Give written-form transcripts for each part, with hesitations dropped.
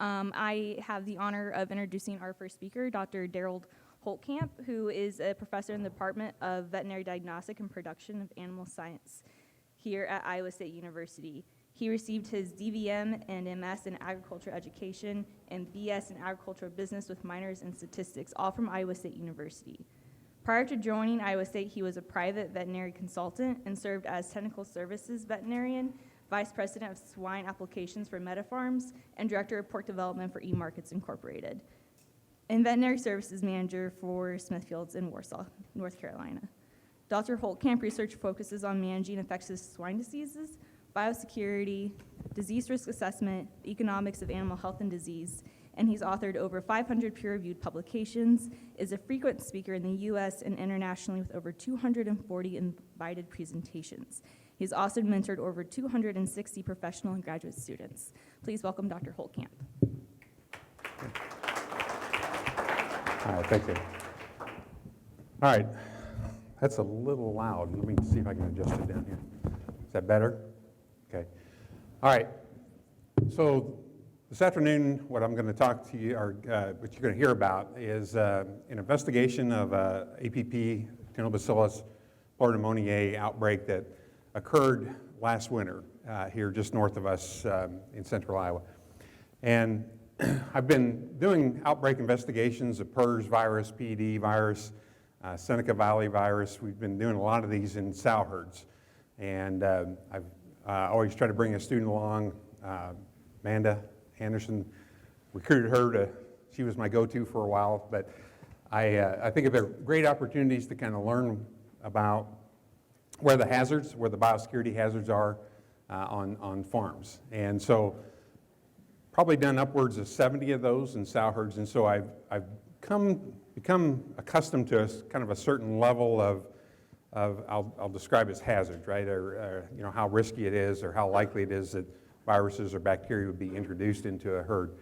I have the honor of introducing our first speaker, Dr. Daryl Holtkamp, who is a professor in the Department of Veterinary Diagnostic and Production of Animal Science here at Iowa State University. He received his DVM and MS in Agriculture Education and BS in Agricultural Business with minors in Statistics, all from Iowa State University. Prior to joining Iowa State, he was a private veterinary consultant and served as technical services veterinarian, vice president of swine applications for MetaFarms, and director of pork development for eMarkets Incorporated, and veterinary services manager for Smithfields in Warsaw, North Carolina. Dr. Holtkamp research focuses on managing infectious swine diseases, biosecurity, disease risk assessment, the economics of animal health and disease, and he's authored over 500 peer-reviewed publications, is a frequent speaker in the U.S. and internationally with over 240 invited presentations. He's also mentored over 260 professional and graduate students. Please welcome Dr. Holtkamp. All right, thank you. All right, that's a little loud. Let me see if I can adjust it down here. Is that better? Okay. All right, so this afternoon, what I'm going to talk to you, or what you're going to hear about, is an investigation of APP, Tinobacillus pneumoniae outbreak that occurred last winter here just north of us in central Iowa. And I've been doing outbreak investigations of PRRS virus, PED virus, Seneca Valley virus. We've been doing a lot of these in sow herds. And I've always tried to bring a student along, Amanda Anderson, recruited her she was my go-to for a while, but I think they're great opportunities to kind of learn about where the biosecurity hazards are on farms. And so probably done upwards of 70 of those in sow herds, and so I've become accustomed to kind of a certain level of I'll describe as hazards, right? Or you know, how risky it is or how likely it is that viruses or bacteria would be introduced into a herd.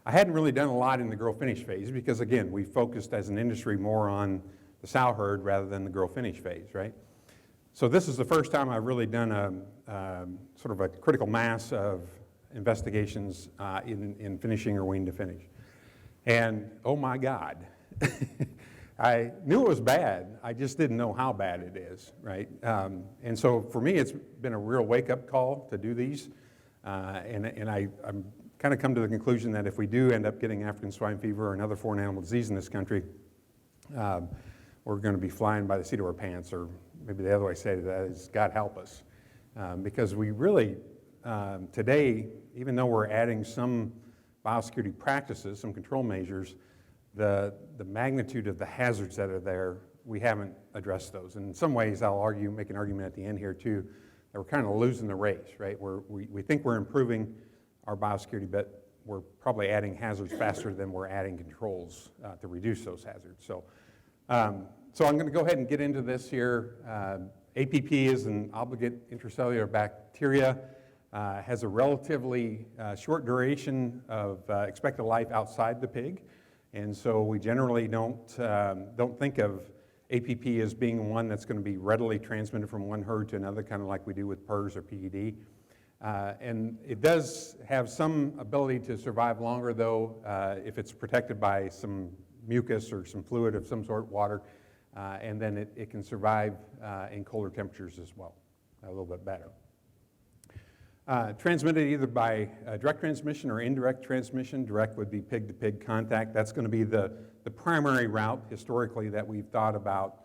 I hadn't really done a lot in the grow-finish phase because, again, we focused as an industry more on the sow herd rather than the grow-finish phase, right? So this is the first time I've really done a sort of a critical mass of investigations in finishing or wean to finish. And oh my God, I knew it was bad, I just didn't know how bad it is, right? And so for me, it's been a real wake-up call to do these. And I'm kind of come to the conclusion that if we do end up getting African swine fever or another foreign animal disease in this country, we're going to be flying by the seat of our pants, or maybe the other way to say that is, God help us. Because we really, today, even though we're adding some biosecurity practices, some control measures, the magnitude of the hazards that are there, we haven't addressed those. And in some ways, I'll make an argument at the end here too, that we're kind of losing the race, right? We think we're improving our biosecurity, but we're probably adding hazards faster than we're adding controls to reduce those hazards. So I'm going to go ahead and get into this here. APP is an obligate intracellular bacteria, has a relatively short duration of expected life outside the pig, and so we generally don't think of APP as being one that's going to be readily transmitted from one herd to another, kind of like we do with PRRS or PED. And it does have some ability to survive longer, though, if it's protected by some mucus or some fluid of some sort, water, and then it can survive in colder temperatures as well, a little bit better. Transmitted either by direct transmission or indirect transmission. Direct would be pig-to-pig contact. That's going to be the primary route historically that we've thought about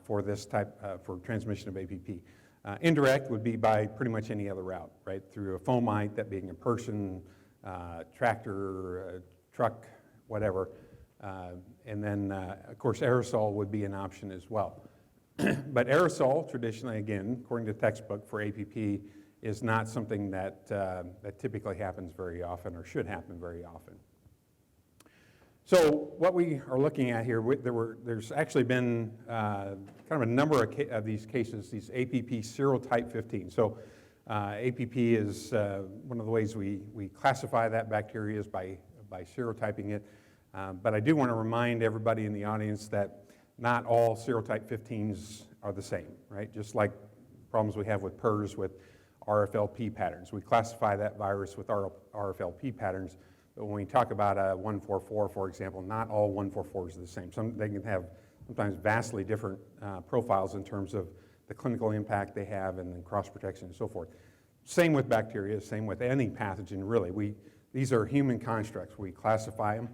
for this type, for transmission of APP. Indirect would be by pretty much any other route, right? Through a fomite, that being a person, tractor, truck, whatever. And then, of course, aerosol would be an option as well. But aerosol, traditionally, again, according to the textbook for APP, is not something that typically happens very often or should happen very often. So what we are looking at here, there's actually been kind of a number of these cases, these APP serotype 15. So APP is one of the ways we classify that bacteria is by serotyping it. But I do want to remind everybody in the audience that not all serotype 15s are the same, right? Just like problems we have with PRRS with RFLP patterns. We classify that virus with RFLP patterns, But when we talk about a 144, for example, not all 144s are the same. They can have sometimes vastly different profiles in terms of the clinical impact they have and then cross protection and so forth. Same with bacteria, same with any pathogen, really. These are human constructs. We classify them,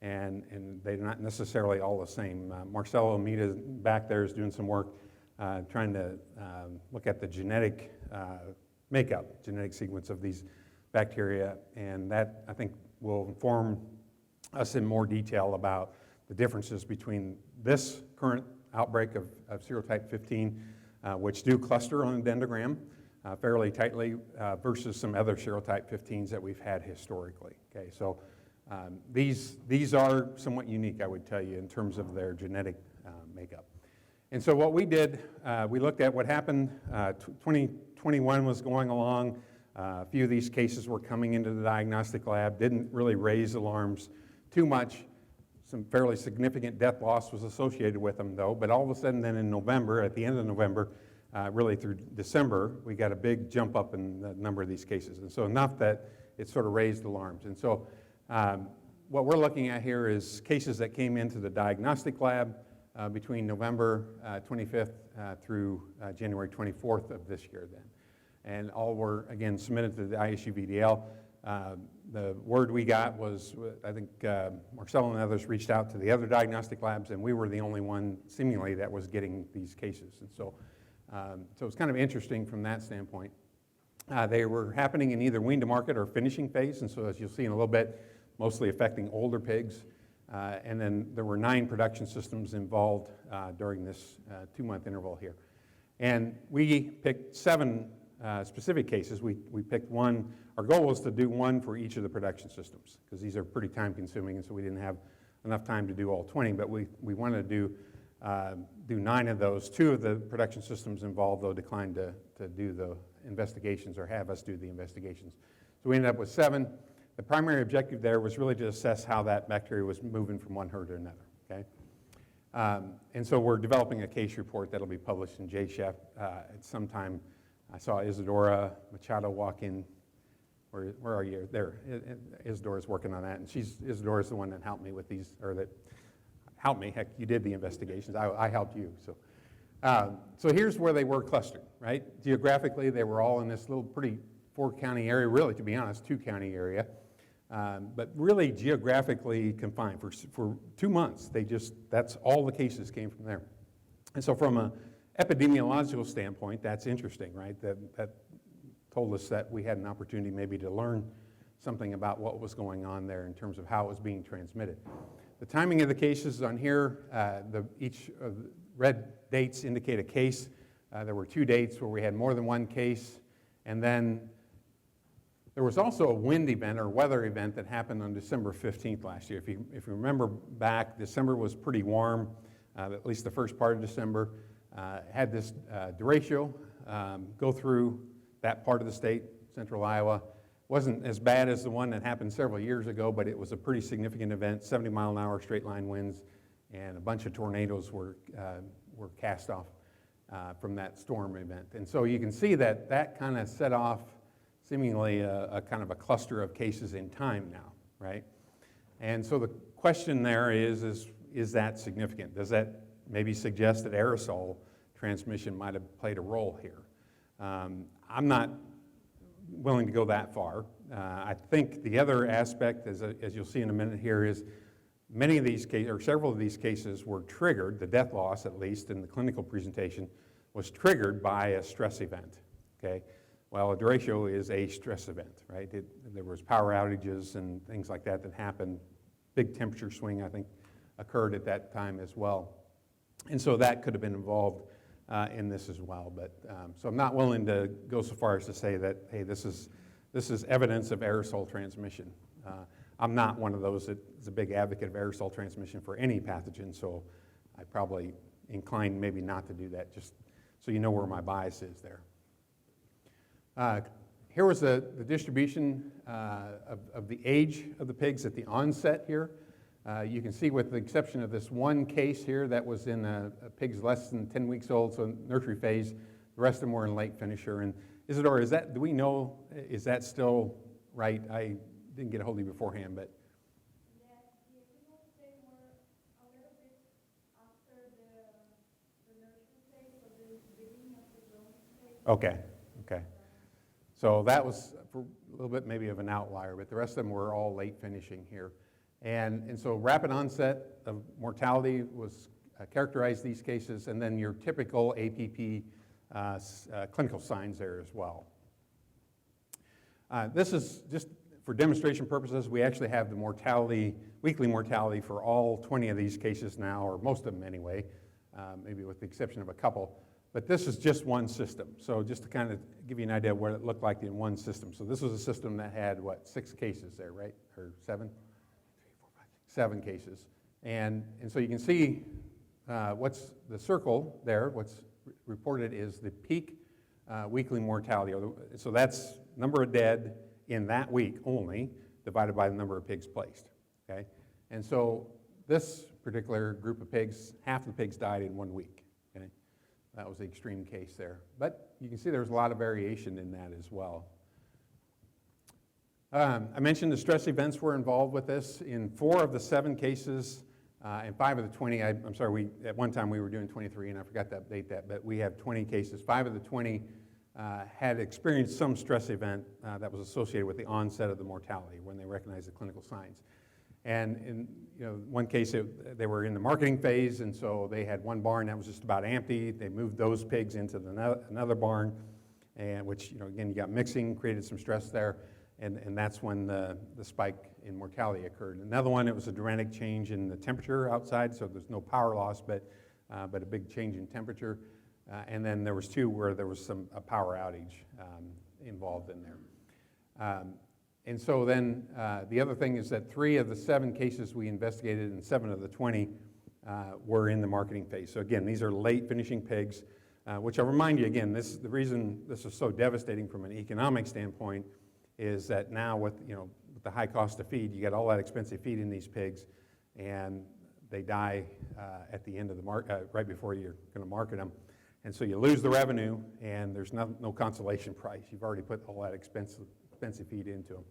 and they're not necessarily all the same. Marcelo Almeida back there is doing some work trying to look at the genetic makeup, genetic sequence of these bacteria, and that, I think, will inform us in more detail about the differences between this current outbreak of serotype 15, which do cluster on a dendrogram fairly tightly, versus some other serotype 15s that we've had historically. Okay, so these are somewhat unique, I would tell you, in terms of their genetic makeup. And so what we did, we looked at what happened. 2021 was going along. A few of these cases were coming into the diagnostic lab, didn't really raise alarms too much. Some fairly significant death loss was associated with them, though. But all of a sudden, then in November, at the end of November, really through December, we got a big jump up in the number of these cases. And so enough that it sort of raised alarms. And so what we're looking at here is cases that came into the diagnostic lab between November 25th through January 24th of this year then. And all were, again, submitted to the ISU VDL. The word we got was, I think Marcelo and others reached out to the other diagnostic labs, and we were the only one, seemingly, that was getting these cases. And so it's kind of interesting from that standpoint. They were happening in either wean to market or finishing phase, and so as you'll see in a little bit, mostly affecting older pigs. And then there were 9 production systems involved during this 2-month interval here. And we picked 7 specific cases. We picked one. Our goal was to do one for each of the production systems, because these are pretty time consuming, and so we didn't have enough time to do all 20, but we wanted to do 9 of those. 2 of the production systems involved, though, declined to do the investigations or have us do the investigations. So we ended up with 7. The primary objective there was really to assess how that bacteria was moving from one herd to another, okay? And so we're developing a case report that'll be published in JSHEF at some time. I saw Isadora Machado walk in. Where are you? There. Isadora's working on that, and Isadora's the one that helped me with these, or that helped me. Heck, you did the investigations. I helped you. So here's where they were clustered, right? Geographically, they were all in this little pretty 4-county area, really, to be honest, 2-county area. But really geographically confined. For 2 months, that's all the cases came from there. And so from an epidemiological standpoint, that's interesting, right? That told us that we had an opportunity maybe to learn something about what was going on there in terms of how it was being transmitted. The timing of the cases on here, each of the red dates indicate a case. There were 2 dates where we had more than one case, and then there was also a wind event or weather event that happened on December 15th last year. If you remember back, December was pretty warm, at least the first part of December. Had this derecho go through that part of the state, central Iowa. Wasn't as bad as the one that happened several years ago, but it was a pretty significant event, 70-mile-an-hour straight-line winds, and a bunch of tornadoes were cast off from that storm event. And so you can see that kind of set off seemingly a kind of a cluster of cases in time now, right? And so the question there is that significant? Does that maybe suggest that aerosol transmission might have played a role here? I'm not willing to go that far. I think the other aspect, as you'll see in a minute here, is many of these cases, or several of these cases were triggered, the death loss at least in the clinical presentation, was triggered by a stress event, okay? Well, a derecho is a stress event, right? There was power outages and things like that happened. Big temperature swing, I think, occurred at that time as well. And so that could have been involved in this as well. But so I'm not willing to go so far as to say that, hey, this is evidence of aerosol transmission. I'm not one of those that is a big advocate of aerosol transmission for any pathogen, so I probably incline maybe not to do that, just so you know where my bias is there. Here was the distribution of the age of the pigs at the onset here. You can see, with the exception of this one case here that was in pigs less than 10 weeks old, so nursery phase, the rest of them were in late finisher. And Isadora, do we know, is that still right? didn't get a hold of you beforehand, but. Yes, the original phase were a little bit after the nursery phase, so the beginning of the growing phase. Okay, okay. So that was for a little bit maybe of an outlier, but the rest of them were all late finishing here. And so rapid onset of mortality was characterized these cases, and then your typical APP clinical signs there as well. This is just for demonstration purposes. We actually have the mortality, weekly mortality for all 20 of these cases now, or most of them anyway, maybe with the exception of a couple. But this is just one system. So just to kind of give you an idea of what it looked like in one system. So this was a system that had, what, 6 cases there, right? Or 7? 7 cases. And so you can see what's the circle there, what's reported is the peak weekly mortality. So that's number of dead in that week only, divided by the number of pigs placed, okay? And so this particular group of pigs, half the pigs died in 1 week, okay? That was the extreme case there. But you can see there's a lot of variation in that as well. I mentioned the stress events were involved with this. In 4 of the 7 cases, and 5 of the 20, I'm sorry, at one time we were doing 23, and I forgot to update that, but we have 20 cases. 5 of the 20 had experienced some stress event that was associated with the onset of the mortality when they recognized the clinical signs. And in one case, they were in the marketing phase, and so they had one barn that was just about empty. They moved those pigs into another barn, and which, again, you got mixing, created some stress there. And that's when the spike in mortality occurred. Another one, it was a dramatic change in the temperature outside, so there's no power loss, but a big change in temperature. And then there was 2 where there was a power outage involved in there. And so then the other thing is that 3 of the 7 cases we investigated and 7 of the 20 were in the marketing phase. So again, these are late finishing pigs, which I'll remind you again, the reason this is so devastating from an economic standpoint is that now with the high cost of feed, you get all that expensive feed in these pigs, and they die at the end of the right before you're going to market them, and so you lose the revenue, and there's no consolation price. You've already put all that expensive feed into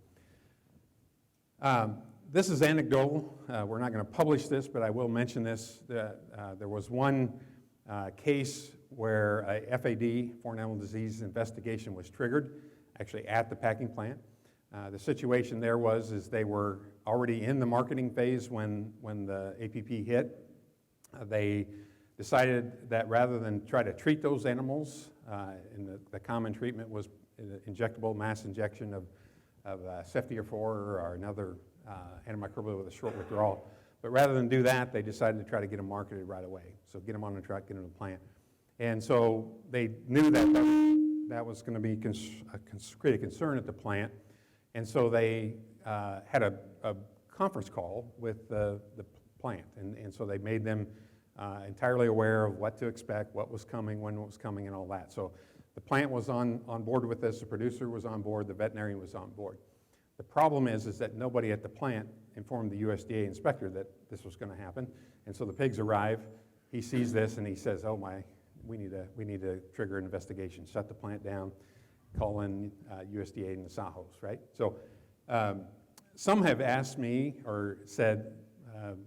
them. This is anecdotal. We're not going to publish this, but I will mention this. There was one case where a FAD, foreign animal disease investigation, was triggered, actually at the packing plant. The situation there is they were already in the marketing phase when the APP hit. They decided that rather than try to treat those animals, and the common treatment was injectable mass injection of Ceftiofur or another antimicrobial with a short withdrawal. But rather than do that, they decided to try to get them marketed right away. So get them on the truck, get them to the plant. And so they knew that was going to be create a concern at the plant. And so they had a conference call with the plant. And so they made them entirely aware of what to expect, what was coming, when it was coming, and all that. So the plant was on board with this, the producer was on board, the veterinarian was on board. The problem is that nobody at the plant informed the USDA inspector that this was going to happen. And so the pigs arrive, he sees this, and he says, oh my, we need to trigger an investigation, shut the plant down, call in USDA and the SAHOs, right? So some have asked me or said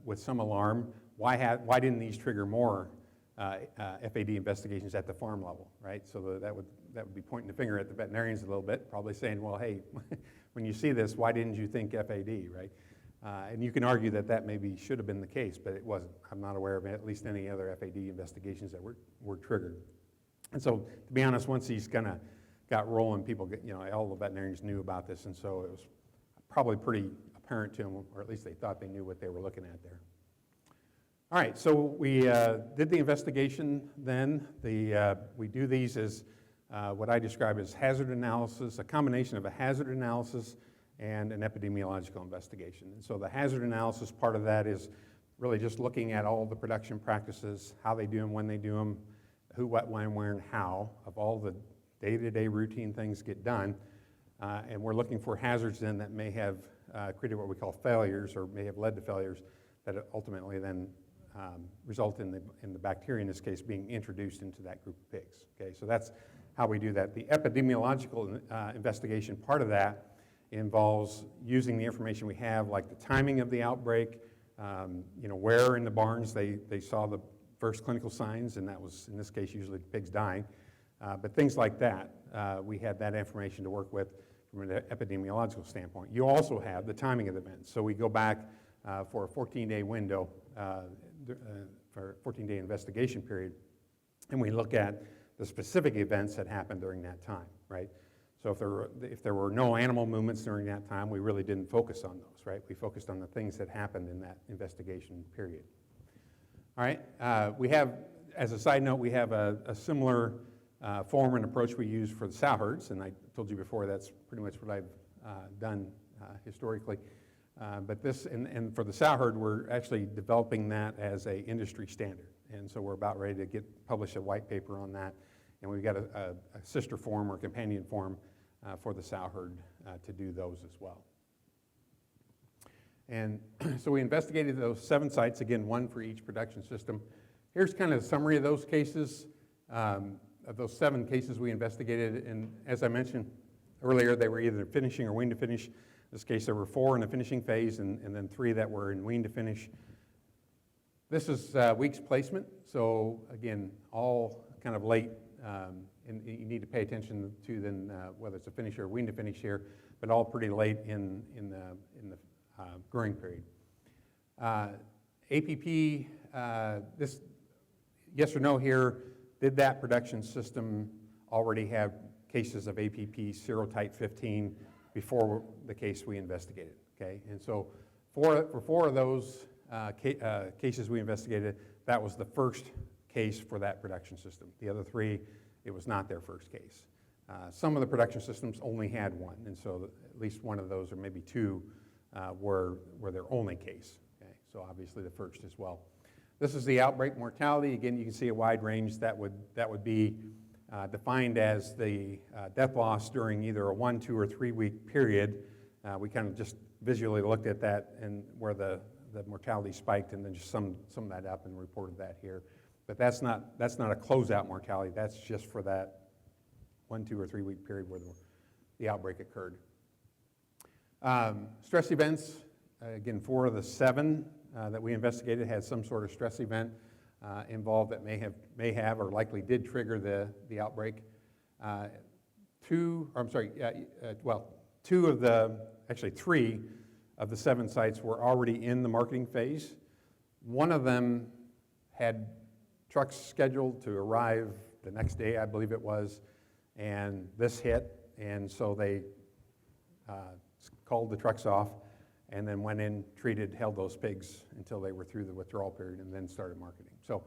with some alarm, why didn't these trigger more FAD investigations at the farm level, right? So that would be pointing the finger at the veterinarians a little bit, probably saying, well, hey, when you see this, why didn't you think FAD, right? And you can argue that maybe should have been the case, but it wasn't. I'm not aware of at least any other FAD investigations that were triggered. And so, to be honest, once these kind of got rolling, people, all the veterinarians knew about this, and so it was probably pretty apparent to them, or at least they thought they knew what they were looking at there. All right, so we did the investigation then. We do these as what I describe as hazard analysis, a combination of a hazard analysis and an epidemiological investigation. And so the hazard analysis part of that is really just looking at all the production practices, how they do them, when they do them, who, what, when, where, and how, of all the day-to-day routine things get done. And we're looking for hazards then that may have created what we call failures or may have led to failures that ultimately then result in the bacteria, in this case, being introduced into that group of pigs. Okay, so that's how we do that. The epidemiological investigation part of that involves using the information we have, like the timing of the outbreak, where in the barns they saw the first clinical signs, and that was, in this case, usually the pigs dying. But things like that, we had that information to work with from an epidemiological standpoint. You also have the timing of the events. So we go back for a 14-day window, for a 14-day investigation period, and we look at the specific events that happened during that time, right? So if there were no animal movements during that time, we really didn't focus on those, right? We focused on the things that happened in that investigation period. All right, we have, as a side note, we have a similar form and approach we use for the sow herds, and I told you before that's pretty much what I've done historically. But this, and for the sow herd, we're actually developing that as an industry standard. And so we're about ready to publish a white paper on that. And we've got a sister form or companion form for the sow herd to do those as well. And so we investigated those 7 sites, again, 1 for each production system. Here's kind of a summary of those cases, of those 7 cases we investigated. And as I mentioned earlier, they were either finishing or wean to finish. In this case, there were 4 in the finishing phase and then 3 that were in wean to finish. This is weeks placement. So again, all kind of late, and you need to pay attention to then whether it's a finish or wean to finish here, but all pretty late in the growing period. APP, this yes or no here, did that production system already have cases of APP serotype 15 before the case we investigated, okay? And so for 4 of those cases we investigated, that was the first case for that production system. The other 3, it was not their first case. Some of the production systems only had 1, and so at least 1 of those, or maybe 2, were their only case. Okay? So obviously the first as well. This is the outbreak mortality. Again, you can see a wide range that would be defined as the death loss during either a 1, 2, or 3 week period. We kind of just visually looked at that and where the mortality spiked, and then just summed that up and reported that here. But that's not a closeout mortality. That's just for that 1, 2, or 3 week period where the outbreak occurred. Stress events, again, 4 of the 7 that we investigated had some sort of stress event involved that may have or likely did trigger the outbreak. 3 of the 7 sites were already in the marketing phase. 1 of them had trucks scheduled to arrive the next day, I believe it was, and this hit, and so they called the trucks off and then went in, held those pigs until they were through the withdrawal period and then started marketing. So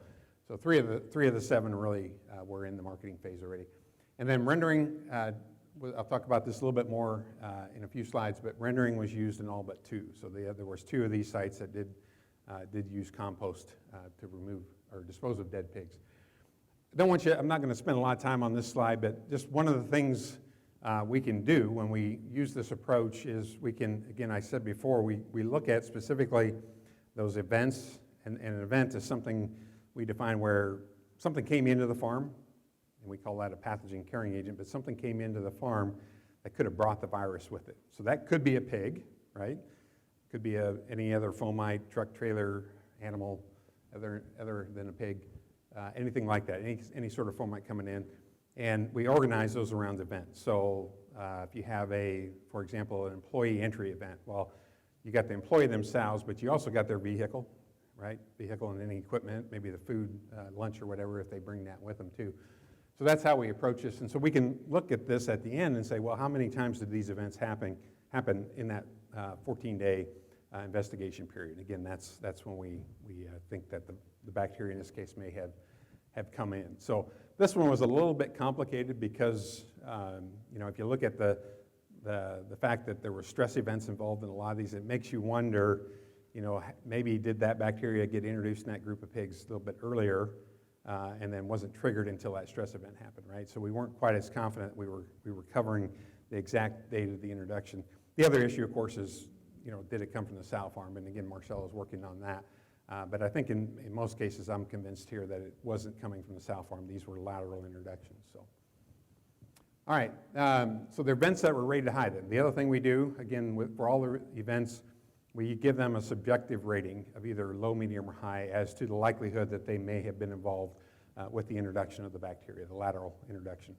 3 of the 7 really were in the marketing phase already. And then rendering, I'll talk about this a little bit more in a few slides, but rendering was used in all but 2. So there was 2 of these sites that did use compost to remove or dispose of dead pigs. I'm not going to spend a lot of time on this slide, but just one of the things we can do when we use this approach is we can, again, I said before, we look at specifically those events, and an event is something we define where something came into the farm, and we call that a pathogen carrying agent, but something came into the farm that could have brought the virus with it. So that could be a pig, right? Could be any other fomite, truck, trailer, animal, other than a pig, anything like that, any sort of fomite coming in. And we organize those around events. So if you have for example, an employee entry event, well, you got the employee themselves, but you also got their vehicle, right? Vehicle and any equipment, maybe the food, lunch or whatever, if they bring that with them too. So that's how we approach this. And so we can look at this at the end and say, well, how many times did these events happen in that 14-day investigation period? Again, that's when we think that the bacteria in this case may have come in. So this one was a little bit complicated because if you look at the fact that there were stress events involved in a lot of these, it makes you wonder, maybe did that bacteria get introduced in that group of pigs a little bit earlier and then wasn't triggered until that stress event happened, right? So we weren't quite as confident we were covering the exact date of the introduction. The other issue, of course, is did it come from the sow farm? And again, Marcelo is working on that. But I think in most cases, I'm convinced here that it wasn't coming from the sow farm. These were lateral introductions. So, All right, so there are events that were rated high then. The other thing we do, again, for all the events, we give them a subjective rating of either low, medium, or high as to the likelihood that they may have been involved with the introduction of the bacteria, the lateral introduction.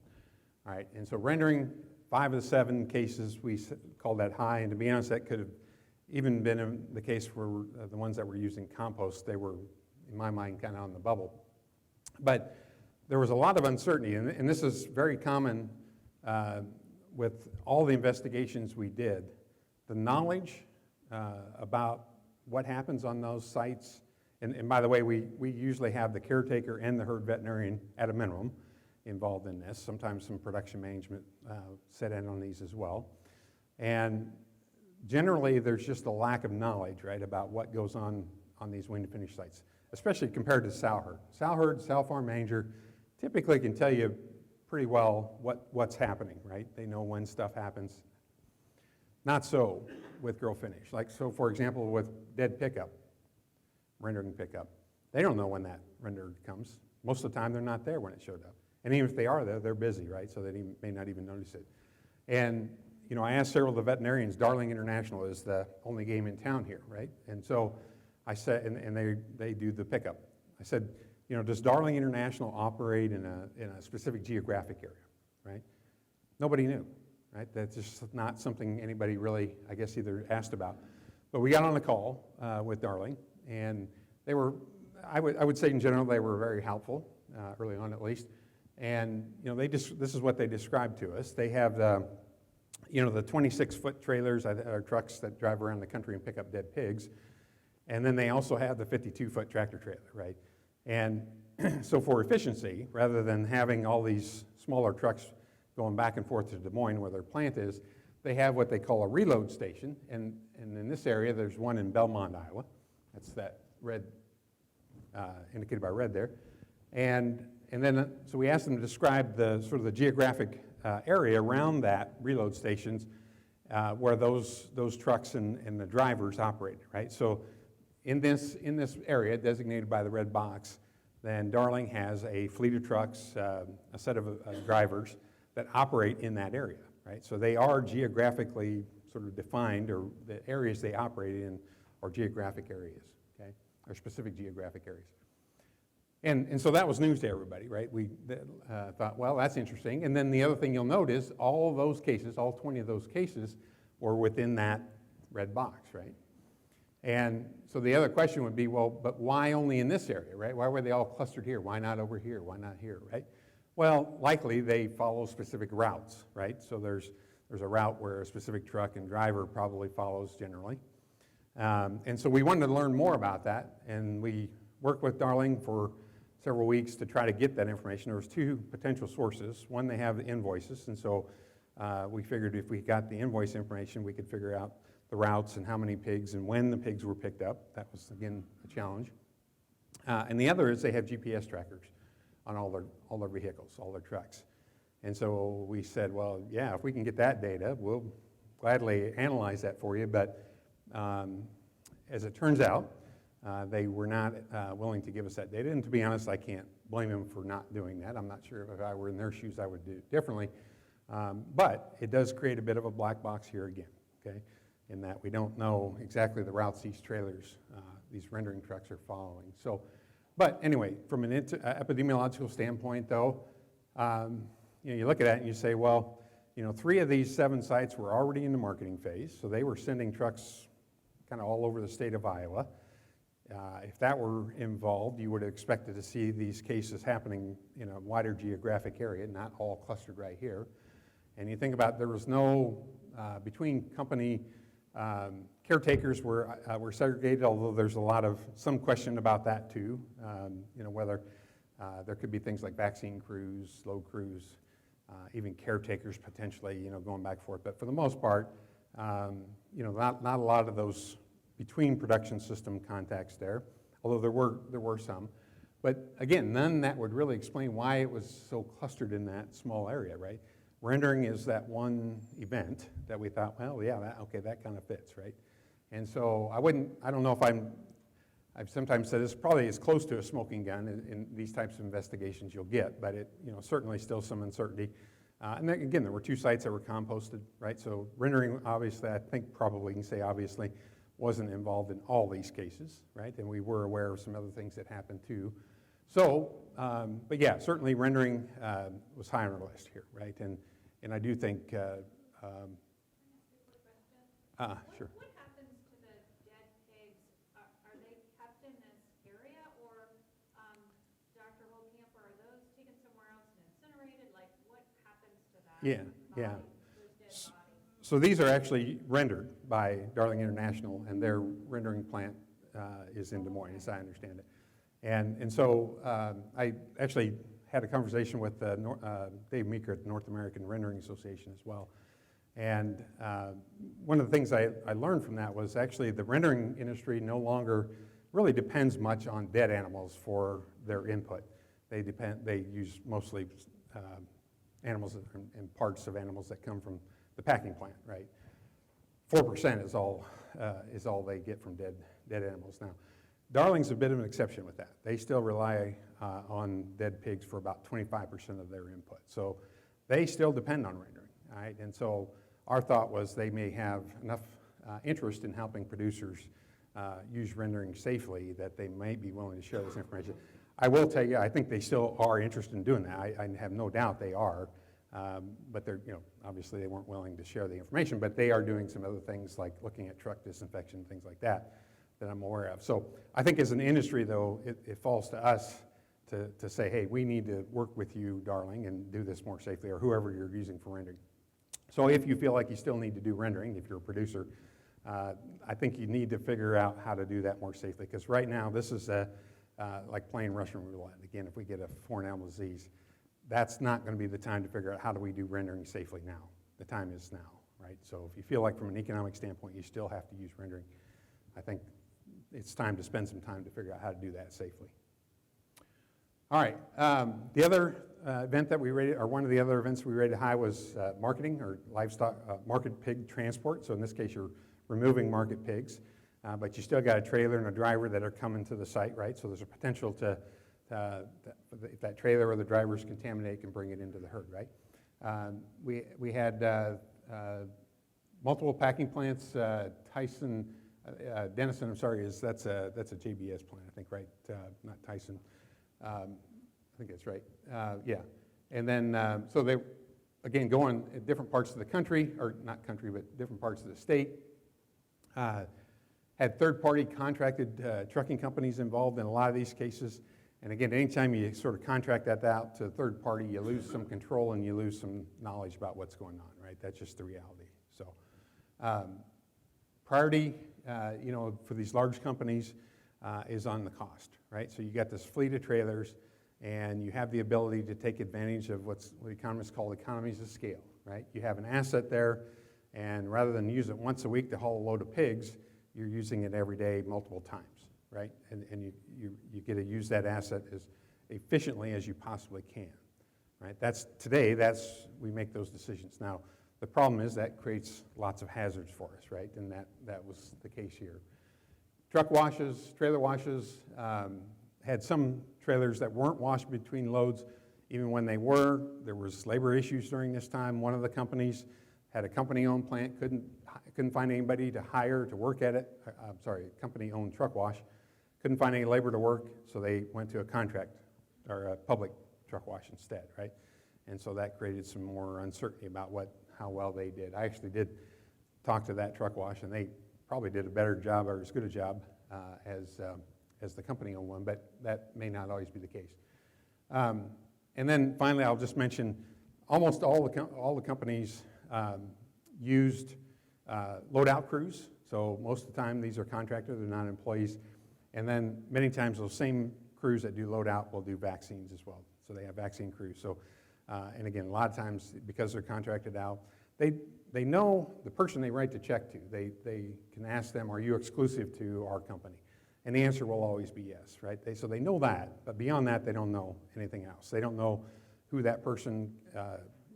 All right, and so rendering 5 of the 7 cases, we call that high, and to be honest, that could have even been in the case for the ones that were using compost. They were, in my mind, kind of on the bubble. But there was a lot of uncertainty, and this is very common with all the investigations we did. The knowledge about what happens on those sites, and by the way, we usually have the caretaker and the herd veterinarian at a minimum involved in this. Sometimes some production management set in on these as well. And generally, there's just a lack of knowledge, right, about what goes on these wean to finish sites, especially compared to sow herd. Sow herd, sow farm manager typically can tell you pretty well what's happening, right? They know when stuff happens. Not so with grow finish. Like, so for example, with dead pickup, rendering pickup, they don't know when that render comes. Most of the time, they're not there when it showed up. And even if they are there, they're busy, right? So they may not even notice it. And, you know, I asked several of the veterinarians, Darling International is the only game in town here, right? And so I said, and they do the pickup. I said, you know, does Darling International operate in a specific geographic area, right? Nobody knew, right? That's just not something anybody really, I guess, either asked about. But we got on the call with Darling, and they were, I would say in general, they were very helpful, early on at least. And, you know, this is what they described to us. They have the 26-foot trailers or trucks that drive around the country and pick up dead pigs. And then they also have the 52-foot tractor trailer, right? And so for efficiency, rather than having all these smaller trucks going back and forth to Des Moines where their plant is, they have what they call a reload station. And in this area, there's one in Belmont, Iowa. That's that red, indicated by red there. And then, so we asked them to describe the sort of the geographic area around that reload stations where those trucks and the drivers operated, right? So in this area designated by the red box, then Darling has a fleet of trucks, a set of drivers that operate in that area, right? So they are geographically sort of defined, or the areas they operate in are geographic areas, okay, or specific geographic areas. And so that was news to everybody, right? We thought, well, that's interesting. And then the other thing you'll note is all those cases, all 20 of those cases, were within that red box, right? And so the other question would be, well, but why only in this area, right? Why were they all clustered here? Why not over here? Why not here, right? Well, likely they follow specific routes, right? So there's a route where a specific truck and driver probably follows generally. And so we wanted to learn more about that, and we worked with Darling for several weeks to try to get that information. There was 2 potential sources. One, they have the invoices, and so we figured if we got the invoice information, we could figure out the routes and how many pigs and when the pigs were picked up. That was, again, a challenge. And the other is they have GPS trackers on all their vehicles, all their trucks. And so we said, well, yeah, if we can get that data, we'll gladly analyze that for you. But as it turns out, they were not willing to give us that data. And to be honest, I can't blame them for not doing that. I'm not sure if I were in their shoes, I would do it differently. But it does create a bit of a black box here again, okay, in that we don't know exactly the routes these trailers, these rendering trucks are following. So, but anyway, from an epidemiological standpoint, though, you look at that and you say, well, 3 of these 7 sites were already in the marketing phase, so they were sending trucks kind of all over the state of Iowa. If that were involved, you would have expected to see these cases happening in a wider geographic area, not all clustered right here. And you think about there was no, between company caretakers were segregated, although there's some question about that too, whether there could be things like vaccine crews, load crews, even caretakers potentially, going back and forth. But for the most part, not a lot of those between production system contacts there, although there were some. But again, none that would really explain why it was so clustered in that small area, right? Rendering is that one event that we thought, well, yeah, that kind of fits, right? And so I don't know if I've sometimes said it's probably as close to a smoking gun in these types of investigations you'll get, but it, certainly still some uncertainty. And then, again, there were 2 sites that were composted, right? So rendering, obviously, I think probably you can say obviously, wasn't involved in all these cases, right? And we were aware of some other things that happened too. So, but yeah, certainly rendering was high on our list here, right? And I do think, sure. What happens to the dead pigs? Are they kept in this area, or, Dr. Holcamp, are those taken somewhere else and incinerated? Like, what happens to that Yeah, yeah. body, those dead bodies? So these are actually rendered by Darling International, and their rendering plant is in Des Moines, as I understand it. And so I actually had a conversation with Dave Meeker at the North American Rendering Association as well. And one of the things I learned from that was actually the rendering industry no longer really depends much on dead animals for their input. They use mostly animals and parts of animals that come from the packing plant, right? 4% is all they get from dead animals. Now, Darling's a bit of an exception with that. They still rely on dead pigs for about 25% of their input. So they still depend on rendering, all right? And so our thought was they may have enough interest in helping producers use rendering safely that they may be willing to share this information. I will tell you, I think they still are interested in doing that. I have no doubt they are. But they're, obviously they weren't willing to share the information, but they are doing some other things like looking at truck disinfection, things like that I'm aware of. So I think as an industry, though, it falls to us to say, hey, we need to work with you, Darling, and do this more safely, or whoever you're using for rendering. So if you feel like you still need to do rendering, if you're a producer, I think you need to figure out how to do that more safely, because right now this is like playing Russian roulette. Again, if we get a foreign animal disease, that's not going to be the time to figure out how do we do rendering safely now. The time is now, right? So if you feel like from an economic standpoint you still have to use rendering, I think it's time to spend some time to figure out how to do that safely. All right, the other event that we rated, or one of the other events we rated high was marketing or livestock, market pig transport. So in this case, you're removing market pigs, but you still got a trailer and a driver that are coming to the site, right? So there's a potential to if that trailer or the driver is contaminated, can bring it into the herd, right? We had multiple packing plants. Tyson, Denison, I'm sorry, that's a JBS plant, I think, right? Not Tyson. I think that's right. Yeah. And then, so they, again, going in different parts of the country, or not country, but different parts of the state. Had third-party contracted trucking companies involved in a lot of these cases. And again, anytime you sort of contract that out to a third party, you lose some control and you lose some knowledge about what's going on, right? That's just the reality. So priority, for these large companies is on the cost, right? So you got this fleet of trailers and you have the ability to take advantage of what economists call economies of scale, right? You have an asset there, and rather than use it once a week to haul a load of pigs, you're using it every day multiple times. Right, and you get to use that asset as efficiently as you possibly can, right? We make those decisions. Now, the problem is that creates lots of hazards for us, right? And that was the case here. Truck washes, trailer washes, had some trailers that weren't washed between loads. Even when they were, there was labor issues during this time. One of the companies had a company-owned plant, couldn't find anybody to hire to work at it. Company-owned truck wash. Couldn't find any labor to work, so they went to a contract or a public truck wash instead, right? And so that created some more uncertainty about how well they did. I actually did talk to that truck wash, and they probably did a better job or as good a job as the company-owned one, but that may not always be the case. And then finally, I'll just mention almost all the companies used load-out crews. So most of the time, these are contractors; they're not employees. And then many times those same crews that do load out will do vaccines as well. So they have vaccine crews. So, and again, a lot of times because they're contracted out, they know the person they write the check to. They can ask them, are you exclusive to our company? And the answer will always be yes, right? So they know that, but beyond that, they don't know anything else. They don't know who that person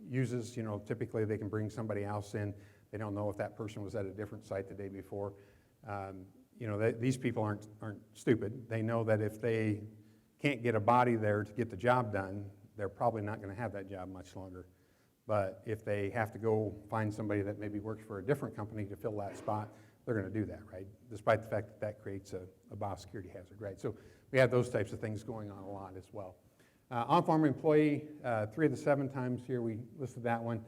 uses. Typically they can bring somebody else in. They don't know if that person was at a different site the day before. These people aren't stupid. They know that if they can't get a body there to get the job done, they're probably not going to have that job much longer But if they have to go find somebody that maybe works for a different company to fill that spot, they're going to do that, right? Despite the fact that that creates a biosecurity hazard, right? So we have those types of things going on a lot as well. On-farm employee, 3 of the 7 times here we listed that one.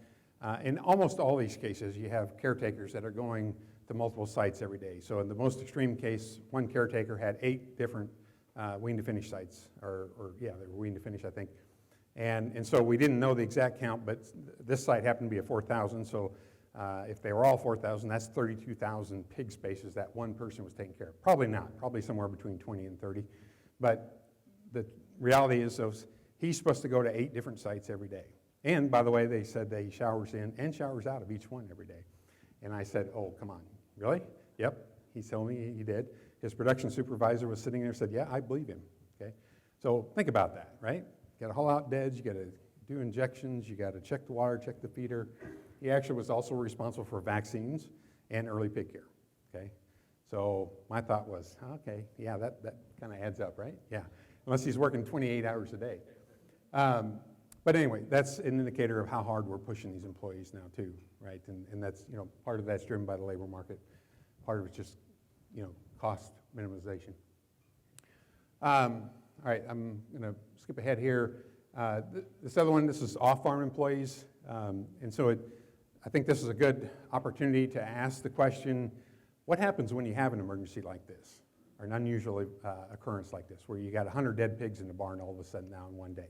In almost all these cases, you have caretakers that are going to multiple sites every day. So in the most extreme case, one caretaker had 8 different wean to finish sites, or yeah, they were wean to finish, I think. And so we didn't know the exact count, but this site happened to be a 4,000, so if they were all 4,000, that's 32,000 pig spaces that one person was taking care of. Probably not, probably somewhere between 20 and 30. But the reality is he's supposed to go to 8 different sites every day. And by the way, they said that he showers in and showers out of each one every day. And I said, oh, come on, really? Yep, he told me he did. His production supervisor was sitting there and said, yeah, I believe him, okay? So think about that, right? You got to haul out deads, you got to do injections, you got to check the water, check the feeder. He actually was also responsible for vaccines and early pig care, okay? So my thought was, okay, yeah, that kind of adds up, right? Yeah, unless he's working 28 hours a day. But anyway, that's an indicator of how hard we're pushing these employees now too, right? And that's, part of that's driven by the labor market. Part of it's just, cost minimization. All right, I'm going to skip ahead here. This other one, this is off-farm employees. And so I think this is a good opportunity to ask the question, what happens when you have an emergency like this, or an unusual occurrence like this, where you got 100 dead pigs in the barn all of a sudden now in one day?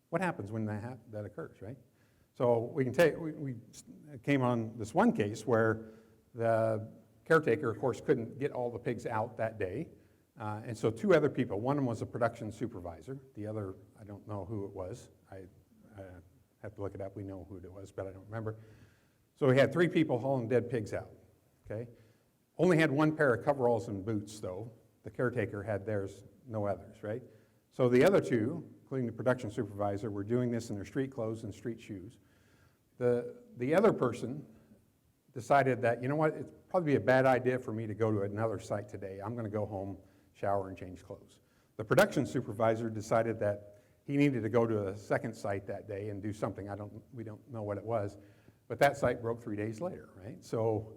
What happens when that occurs, right? So we came on this one case where the caretaker, of course, couldn't get all the pigs out that day. And so 2 other people, one of them was a production supervisor. The other, I don't know who it was. I have to look it up. We know who it was, but I don't remember. So we had 3 people hauling dead pigs out, okay? Only had 1 pair of coveralls and boots, though. The caretaker had theirs, no others, right? So the other 2, including the production supervisor, were doing this in their street clothes and street shoes. The other person decided that, you know what, it'd probably be a bad idea for me to go to another site today. I'm going to go home, shower, and change clothes. The production supervisor decided that he needed to go to a second site that day and do something. We don't know what it was, but that site broke 3 days later, right? So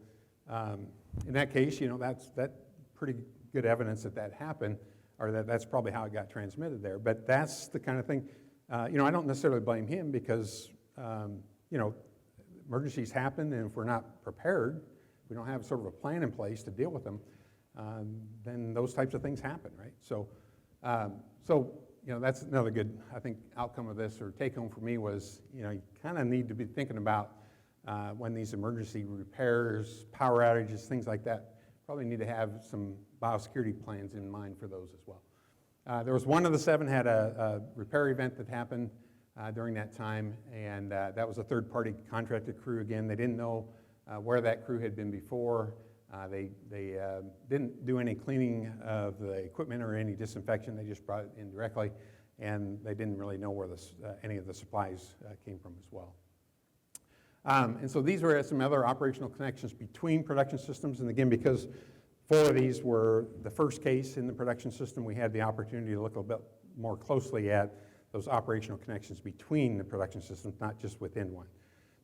in that case, that's pretty good evidence that happened, or that's probably how it got transmitted there. But that's the kind of thing, I don't necessarily blame him because, emergencies happen, and if we're not prepared, we don't have sort of a plan in place to deal with them, then those types of things happen, right? So, that's another good, I think, outcome of this, or take home for me was, you kind of need to be thinking about when these emergency repairs, power outages, things like that, probably need to have some biosecurity plans in mind for those as well. There was 1 of the 7 had a repair event that happened during that time, and that was a third-party contracted crew again. They didn't know where that crew had been before. They didn't do any cleaning of the equipment or any disinfection. They just brought it in directly, and they didn't really know where any of the supplies came from as well. And so these were some other operational connections between production systems, and again, because 4 of these were the first case in the production system, we had the opportunity to look a bit more closely at those operational connections between the production systems, not just within one.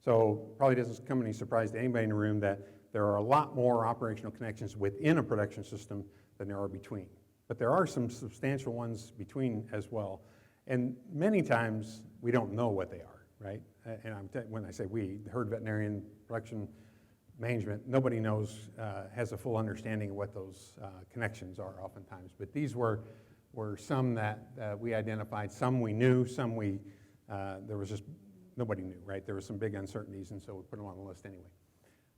So probably doesn't come any surprise to anybody in the room that there are a lot more operational connections within a production system than there are between. But there are some substantial ones between as well. And many times we don't know what they are, right? And when I say we, the herd veterinarian, production management, nobody knows, has a full understanding of what those connections are oftentimes. But these were some that we identified, some we knew, some there was just, nobody knew, right? There were some big uncertainties, and so we put them on the list anyway.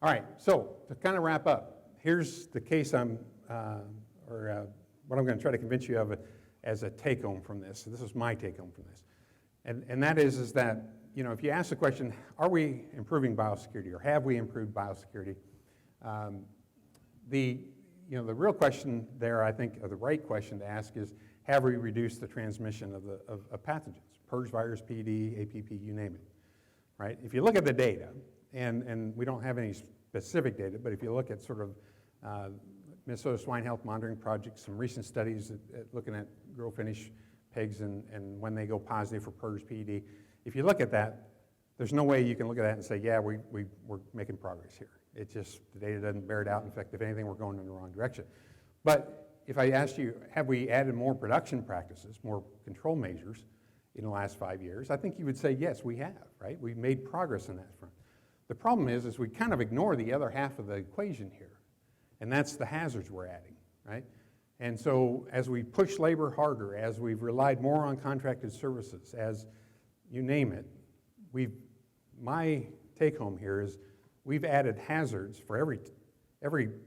All right, so to kind of wrap up, here's the case what I'm going to try to convince you of as a take-home from this. So this is my take-home from this. And that is that, if you ask the question, are we improving biosecurity, or have we improved biosecurity? The real question there, I think, or the right question to ask is, have we reduced the transmission of pathogens? PRRS virus, PD, APP, you name it, right? If you look at the data, and we don't have any specific data, but if you look at sort of Minnesota Swine Health Monitoring Project, some recent studies looking at grow-finish pigs and when they go positive for PRRS, PD, if you look at that, there's no way you can look at that and say, yeah, we're making progress here. It just, the data doesn't bear it out. In fact, if anything, we're going in the wrong direction. But if I asked you, have we added more production practices, more control measures in the last 5 years, I think you would say, yes, we have, right? We've made progress on that front. The problem is we kind of ignore the other half of the equation here, and that's the hazards we're adding, right? And so as we push labor harder, as we've relied more on contracted services, as you name it, my take home here is we've added hazards for every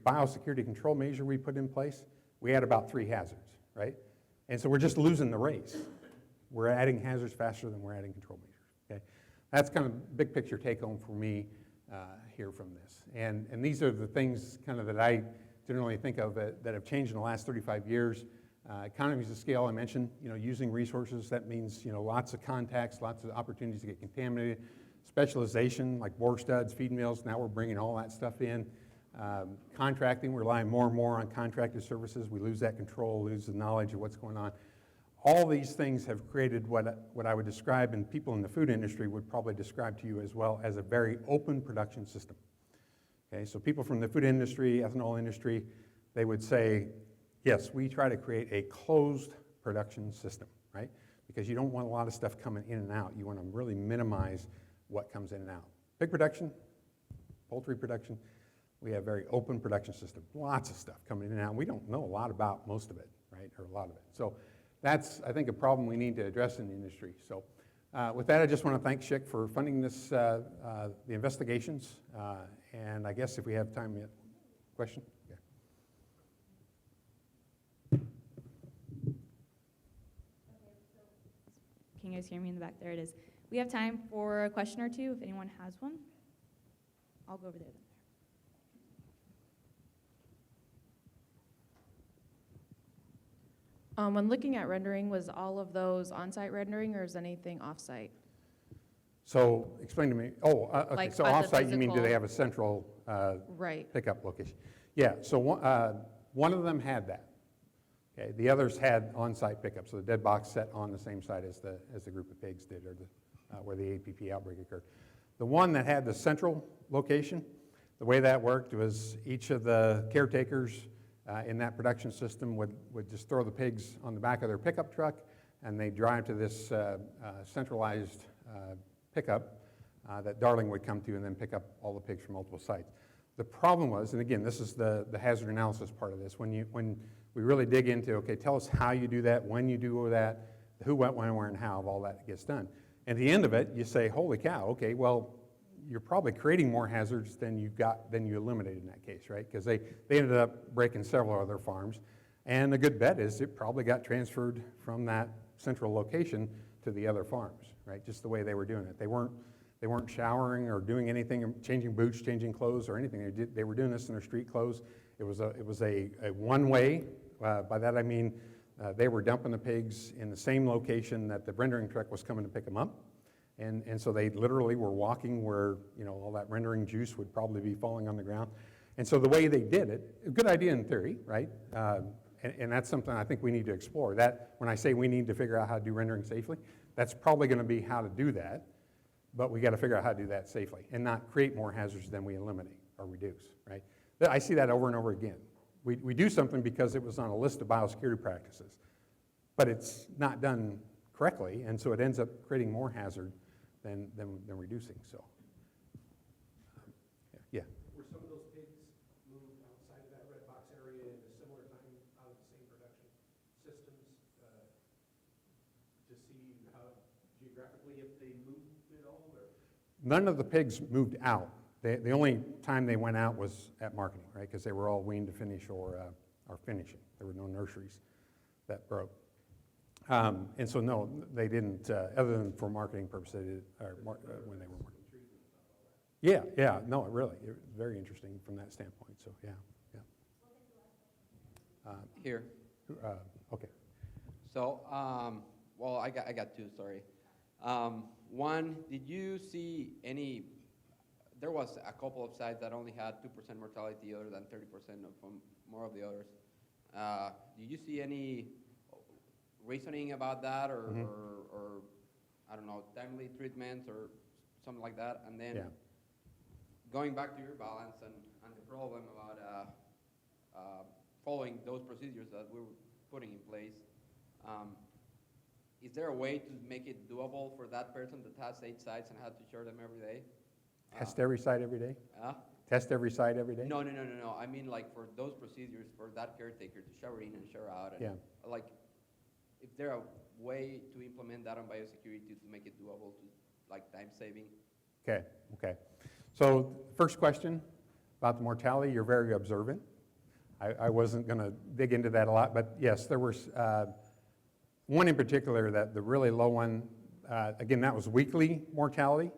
biosecurity control measure we put in place. We add about 3 hazards, right? And so we're just losing the race. We're adding hazards faster than we're adding control measures, okay? That's kind of big picture take home for me here from this. And these are the things kind of that I generally think of that have changed in the last 35 years. Economies of scale, I mentioned, using resources. That means, lots of contacts, lots of opportunities to get contaminated. Specialization, like bore studs, feed mills, now we're bringing all that stuff in. Contracting, we're relying more and more on contracted services. We lose that control, lose the knowledge of what's going on. All these things have created what I would describe, and people in the food industry would probably describe to you as well, as a very open production system. Okay, so people from the food industry, ethanol industry, they would say, yes, we try to create a closed production system, right? Because you don't want a lot of stuff coming in and out. You want to really minimize what comes in and out. Pig production, poultry production, we have a very open production system. Lots of stuff coming in and out. We don't know a lot about most of it, right, or a lot of it. So that's, I think, a problem we need to address in the industry. So with that, I just want to thank SCHC for funding this, the investigations. And I guess if we have time yet, question? Yeah. Can you guys hear me in the back? There it is. We have time for a question or two if anyone has one. I'll go over there then. When looking at rendering, was all of those on-site rendering, or is anything off-site? So explain to me, okay, Like so at the off-site, you mean do physical- they have a central Right. pickup location? Yeah, so one of them had that. Okay, the others had on-site pickup, so the dead box set on the same site as the group of pigs did, or where the APP outbreak occurred. The one that had the central location, the way that worked was each of the caretakers in that production system would just throw the pigs on the back of their pickup truck, and they'd drive to this centralized pickup that Darling would come to and then pick up all the pigs from multiple sites. The problem was, and again, this is the hazard analysis part of this, when we really dig into, okay, tell us how you do that, when you do that, who, what, when, where, and how of all that gets done. At the end of it, you say, holy cow, okay, well, you're probably creating more hazards than you eliminated in that case, right? Because they ended up breaking several other farms. And the good bet is it probably got transferred from that central location to the other farms, right? Just the way they were doing it. They weren't showering or doing anything, changing boots, changing clothes or anything. They were doing this in their street clothes. It was a one-way. By that I mean they were dumping the pigs in the same location that the rendering truck was coming to pick them up. And so they literally were walking where, all that rendering juice would probably be falling on the ground. And so the way they did it, a good idea in theory, right? And that's something I think we need to explore. That, when I say we need to figure out how to do rendering safely, that's probably going to be how to do that. But we got to figure out how to do that safely and not create more hazards than we eliminate or reduce, right? I see that over and over again. We do something because it was on a list of biosecurity practices, but it's not done correctly, and so it ends up creating more hazard than reducing. So, yeah. Were some of those pigs moved outside of that red box area at a similar time out of the same production systems to see how geographically if they moved at all? Or? None of the pigs moved out. The only time they went out was at marketing, right? Because they were all weaned to finish or finishing. There were no nurseries that broke. And so, no, they didn't, other than for marketing purposes, when they were working. Yeah, no, really, it was very interesting from that standpoint, so, yeah. Here. Okay. So, well, I got two, sorry. One, did you see any, there was a couple of sites that only had 2% mortality other than 30% of more of the others. Did you see any reasoning about that or I don't know, timely treatments or something like that. And then Yeah. going back to your balance and the problem about following those procedures that we were putting in place, is there a way to make it doable for that person that has 8 sites and has to share them every day? Test every site every day? Test every site every day? No. I mean, like, for those procedures, for that caretaker to shower in and shower out. And Yeah. like, if there a way to implement that on biosecurity to make it doable, to like time saving? Okay. So first question about the mortality, you're very observant. I wasn't going to dig into that a lot, but yes, there was one in particular, that the really low one, again, that was weekly mortality.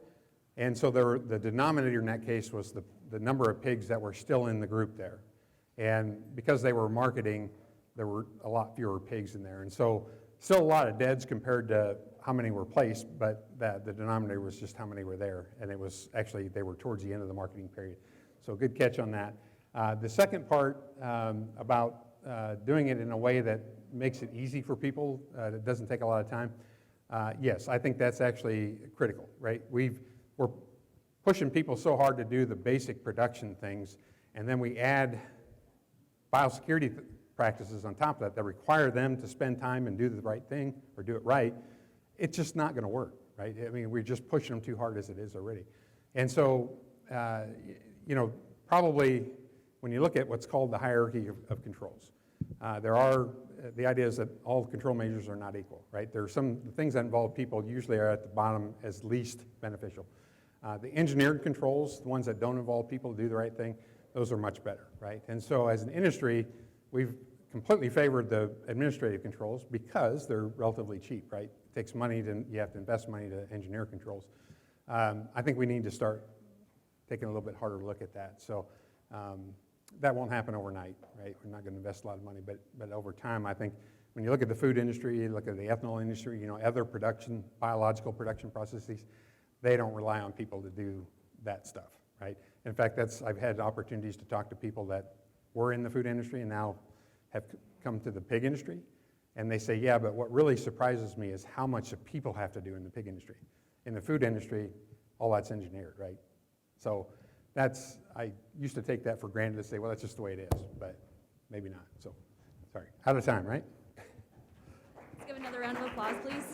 And so the denominator in that case was the number of pigs that were still in the group there. And because they were marketing, there were a lot fewer pigs in there. And so still a lot of deads compared to how many were placed, but the denominator was just how many were there. And it was actually, they were towards the end of the marketing period. So good catch on that. The second part about doing it in a way that makes it easy for people, that doesn't take a lot of time, yes, I think that's actually critical, right? We're pushing people so hard to do the basic production things, and then we add biosecurity practices on top of that require them to spend time and do the right thing or do it right. It's just not going to work, right? I mean, we're just pushing them too hard as it is already. And so, probably when you look at what's called the hierarchy of controls, the idea is that all control measures are not equal, right? There are some things that involve people usually are at the bottom as least beneficial. The engineered controls, the ones that don't involve people to do the right thing, those are much better, right? And so as an industry, we've completely favored the administrative controls because they're relatively cheap, right? It takes money, you have to invest money to engineer controls. I think we need to start taking a little bit harder look at that. So that won't happen overnight, right? We're not going to invest a lot of money, but over time, I think when you look at the food industry, you look at the ethanol industry, other production, biological production processes, they don't rely on people to do that stuff, right? In fact, I've had opportunities to talk to people that were in the food industry and now have come to the pig industry, and they say, yeah, but what really surprises me is how much the people have to do in the pig industry. In the food industry, all that's engineered, right? So I used to take that for granted to say, well, that's just the way it is, but maybe not. So, sorry, out of time, right? Let's give another round of applause, please.